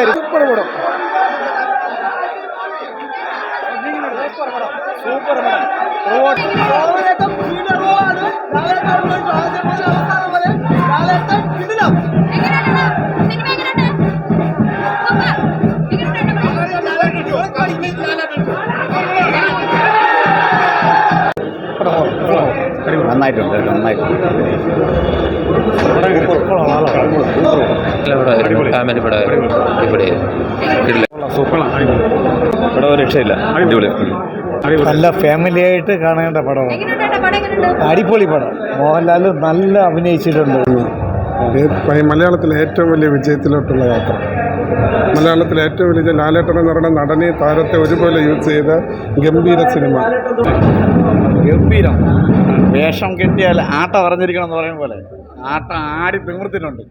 സെറ്റായിരിക്കും. Super പടം, super പടം. നന്നായിട്ടുണ്ട്, നന്നായിട്ടുണ്ട്. ഫാമിലി പടം ഇവിടെ ഇവിടെ ഒരു രക്ഷയില്ല, അടിപൊളി. നല്ല ഫാമിലി ആയിട്ട് കാണേണ്ട പടമാണ്. അടിപൊളി പടം. മോഹൻലാൽ നല്ല അഭിനയിച്ചിട്ടുണ്ട്. മലയാളത്തിലെ ഏറ്റവും വലിയ വിജയത്തിലോട്ടുള്ള യാത്ര. മലയാളത്തിലെ ഏറ്റവും വലിയ ലാലേട്ടൻ എന്ന് പറയുന്ന നടനെ താരത്തെ ഒരുപോലെ യൂസ് ചെയ്ത ഗംഭീര സിനിമ. ഗംഭീരം. വേഷം കെട്ടിയാൽ ആട്ട പറഞ്ഞിരിക്കണം എന്ന് പറയും പോലെ ആട്ട ആടി തിമിർത്തിട്ടുണ്ട്.